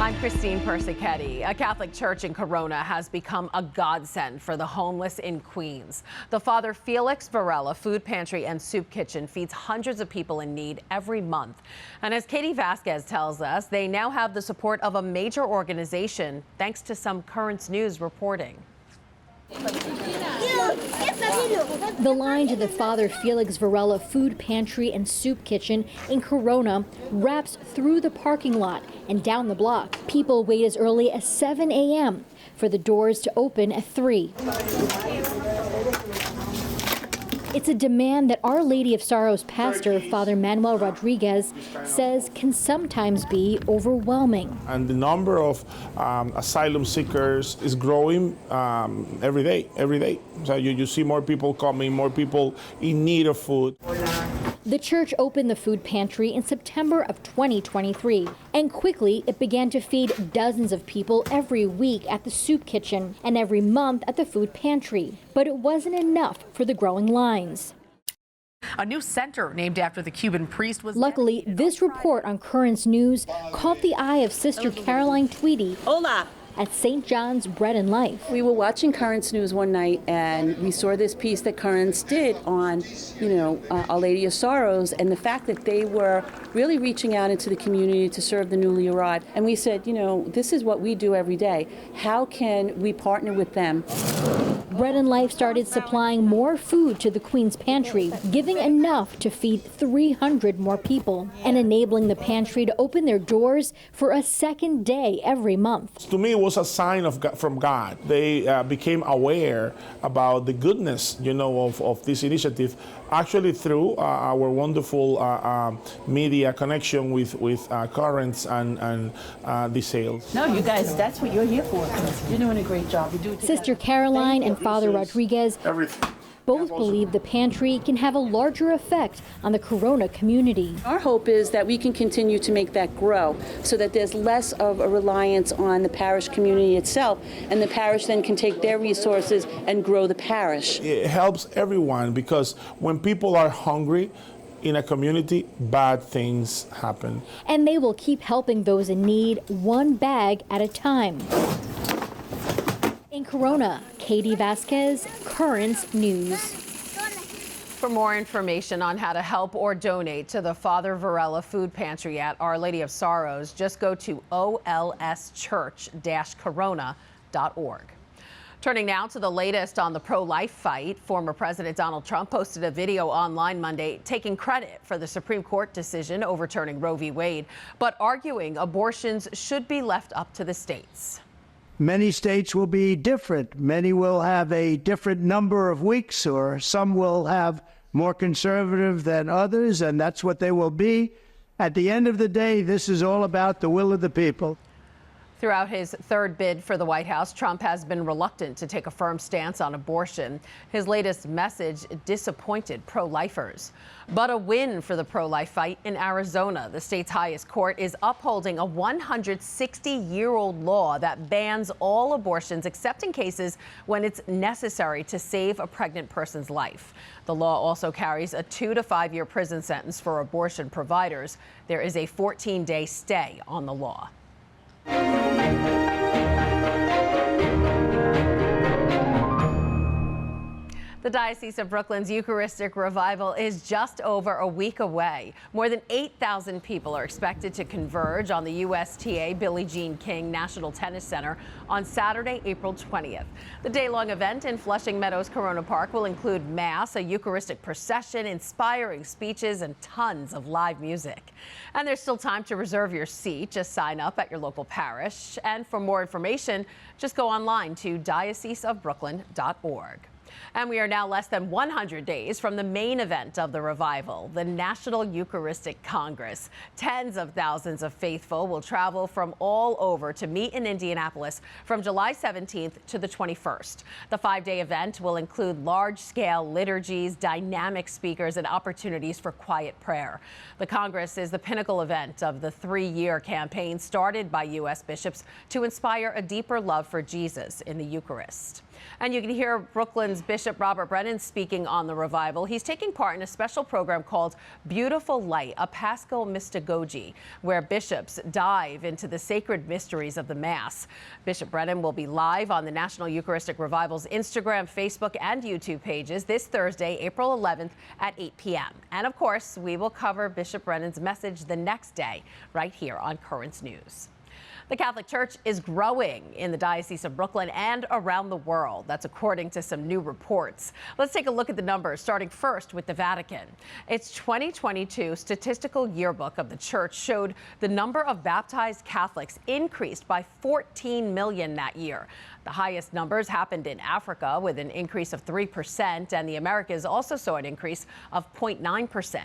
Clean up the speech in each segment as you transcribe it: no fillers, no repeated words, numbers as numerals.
I'm Christine Persichetti. A Catholic church in Corona has become a godsend for the homeless in Queens. The Father Felix Varela Food Pantry and Soup Kitchen feeds hundreds of people in need every month. And as Katie Vasquez tells us, they now have the support of a major organization thanks to some Currents News reporting. The line to the Father Felix Varela Food Pantry and Soup Kitchen in Corona wraps through the parking lot and down the block. People wait as early as 7 a.m. for the doors to open at 3. It's a demand that Our Lady of Sorrows pastor, Father Manuel Rodriguez, says can sometimes be overwhelming. And the number of asylum seekers is growing every day. So you see more people coming, more people in need of food. The church opened the food pantry in September of 2023, and quickly it began to feed dozens of people every week at the soup kitchen and every month at the food pantry. But it wasn't enough for the growing lines. A new center named after the Cuban priest was... Luckily, this report on Currents News caught the eye of Sister Caroline Tweedy. Hola. At St. John's Bread and Life. We were watching Currents News one night and we saw this piece that Currents did on, Our Lady of Sorrows, and the fact that they were really reaching out into the community to serve the newly arrived. And we said, this is what we do every day. How can we partner with them? Bread and Life started supplying more food to the Queen's Pantry, giving enough to feed 300 more people, and enabling the pantry to open their doors for a second day every month. To me, it was a sign from God. They became aware about the goodness, of this initiative, actually through our wonderful media connection with Currents and the sales. No, you guys, that's what you're here for. You're doing a great job. Sister Caroline and Father Rodriguez both believe the pantry can have a larger effect on the Corona community. Our hope is that we can continue to make that grow so that there's less of a reliance on the parish community itself, and the parish then can take their resources and grow the parish. It helps everyone because when people are hungry in a community, bad things happen. And they will keep helping those in need one bag at a time. In Corona, Katie Vasquez, Currents News. For more information on how to help or donate to the Father Varela Food Pantry at Our Lady of Sorrows, just go to olschurch-corona.org. Turning now to the latest on the pro-life fight, former President Donald Trump posted a video online Monday taking credit for the Supreme Court decision overturning Roe v. Wade, but arguing abortions should be left up to the states. Many states will be different. Many will have a different number of weeks, or some will have more conservative than others, and that's what they will be. At the end of the day, this is all about the will of the people. Throughout his third bid for the White House, Trump has been reluctant to take a firm stance on abortion. His latest message disappointed pro-lifers. But a win for the pro-life fight in Arizona. The state's highest court is upholding a 160-year-old law that bans all abortions except in cases when it's necessary to save a pregnant person's life. The law also carries a 2 to 5 year prison sentence for abortion providers. There is a 14-day stay on the law. The Diocese of Brooklyn's Eucharistic revival is just over a week away. More than 8,000 people are expected to converge on the USTA Billie Jean King National Tennis Center on Saturday, April 20th. The day-long event in Flushing Meadows Corona Park will include Mass, a Eucharistic procession, inspiring speeches, and tons of live music. And there's still time to reserve your seat. Just sign up at your local parish. And for more information, just go online to dioceseofbrooklyn.org. And we are now less than 100 days from the main event of the revival, the National Eucharistic Congress. Tens of thousands of faithful will travel from all over to meet in Indianapolis from July 17th to the 21st. The 5-day event will include large-scale liturgies, dynamic speakers, and opportunities for quiet prayer. The Congress is the pinnacle event of the 3-year campaign started by U.S. bishops to inspire a deeper love for Jesus in the Eucharist. And you can hear Brooklyn's Bishop Robert Brennan speaking on the revival. He's taking part in a special program called Beautiful Light, a Paschal Mystagogy, where bishops dive into the sacred mysteries of the Mass. Bishop Brennan will be live on the National Eucharistic Revival's Instagram, Facebook, and YouTube pages this Thursday, April 11th at 8 p.m. And of course, we will cover Bishop Brennan's message the next day right here on Currents News. The Catholic Church is growing in the Diocese of Brooklyn and around the world. That's according to some new reports. Let's take a look at the numbers, starting first with the Vatican. Its 2022 statistical yearbook of the Church showed the number of baptized Catholics increased by 14 million that year. The highest numbers happened in Africa with an increase of 3%, and the Americas also saw an increase of 0.9%.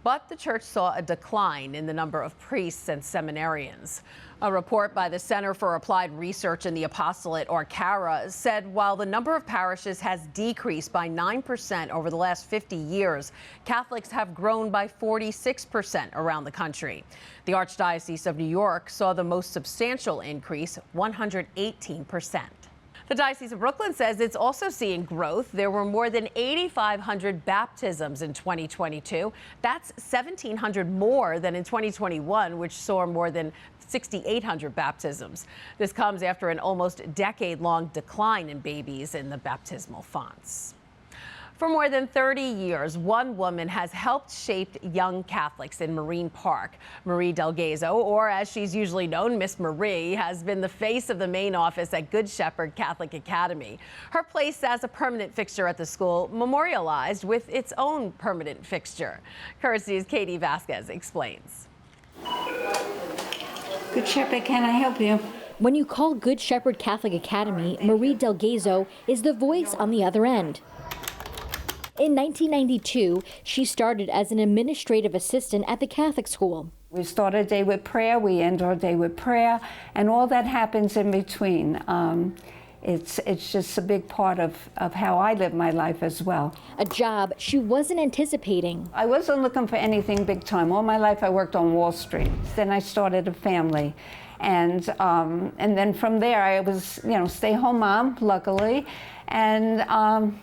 But the Church saw a decline in the number of priests and seminarians. A report by the Center for Applied Research in the Apostolate, or CARA, said while the number of parishes has decreased by 9% over the last 50 years, Catholics have grown by 46% around the country. The Archdiocese of New York saw the most substantial increase, 118%. The Diocese of Brooklyn says it's also seeing growth. There were more than 8,500 baptisms in 2022. That's 1,700 more than in 2021, which saw more than 6,800 baptisms. This comes after an almost decade-long decline in babies in the baptismal fonts. For more than 30 years, one woman has helped shape young Catholics in Marine Park. Marie Del Gazo, or as she's usually known, Miss Marie, has been the face of the main office at Good Shepherd Catholic Academy. Her place as a permanent fixture at the school memorialized with its own permanent fixture. Currents News' Katie Vasquez explains. Good Shepherd, can I help you? When you call Good Shepherd Catholic Academy, Marie Del Gazo is the voice on the other end. In 1992, she started as an administrative assistant at the Catholic school. We start our day with prayer, we end our day with prayer, and all that happens in between. It's just a big part of how I live my life as well. A job she wasn't anticipating. I wasn't looking for anything big time. All my life I worked on Wall Street. Then I started a family. And then from there I was, stay-home mom, luckily. And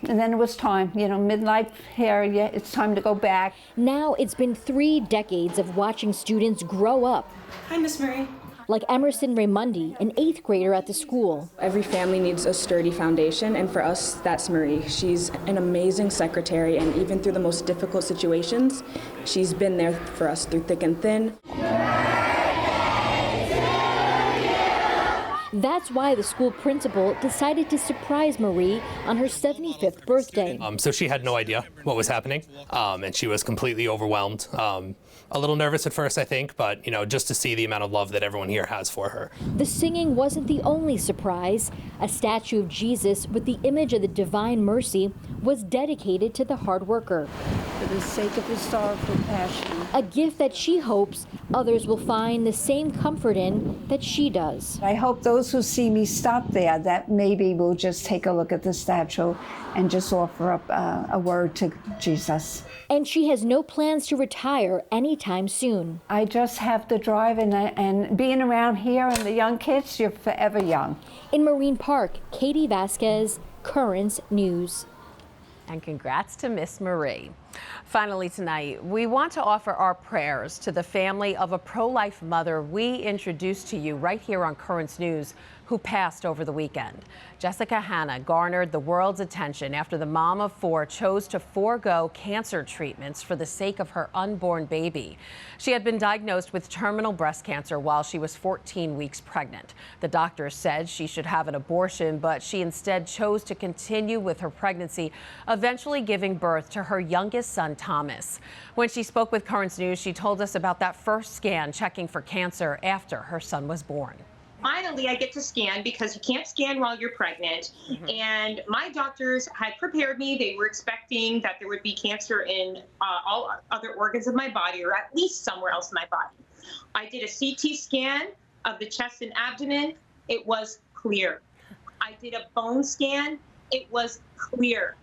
then it was time, midlife here, yeah, it's time to go back. Now it's been 3 decades of watching students grow up. Hi, Miss Marie. Like Emerson Raimundi, an 8th grader at the school. Every family needs a sturdy foundation, and for us, that's Marie. She's an amazing secretary, and even through the most difficult situations, she's been there for us through thick and thin. That's why the school principal decided to surprise Marie on her 75th birthday. So she had no idea what was happening, and she was completely overwhelmed. A little nervous at first, I think, but just to see the amount of love that everyone here has for her. The singing wasn't the only surprise. A statue of Jesus with the image of the Divine Mercy was dedicated to the hard worker. For the sake of his sorrowful passion. A gift that she hopes others will find the same comfort in that she does. I hope those who see me stop there, that maybe will just take a look at the statue and just offer up a word to Jesus. And she has no plans to retire anytime soon. I just have to drive, and being around here and the young kids, you're forever young. In Marine Park, Katie Vasquez, Currents News. And congrats to Miss Marie. Finally tonight, we want to offer our prayers to the family of a pro-life mother we introduced to you right here on Currents News, who passed over the weekend. Jessica Hanna garnered the world's attention after the mom of 4 chose to forego cancer treatments for the sake of her unborn baby. She had been diagnosed with terminal breast cancer while she was 14 weeks pregnant. The doctor said she should have an abortion, but she instead chose to continue with her pregnancy, eventually giving birth to her youngest son, Thomas. When she spoke with Currents News, she told us about that first scan checking for cancer after her son was born. Finally, I get to scan because you can't scan while you're pregnant. And my doctors had prepared me. They were expecting that there would be cancer in all other organs of my body, or at least somewhere else in my body. I did a CT scan of the chest and abdomen. It was clear. I did a bone scan. It was clear.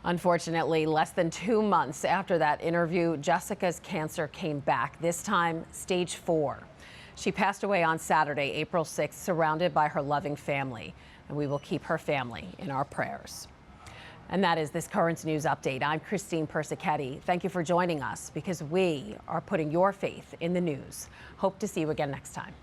Unfortunately, less than 2 months after that interview, Jessica's cancer came back, this time stage 4. She passed away on Saturday, April 6th, surrounded by her loving family. and we will keep her family in our prayers. And that is this Currents News Update. I'm Christine Persichetti. Thank you for joining us, because we are putting your faith in the news. Hope to see you again next time.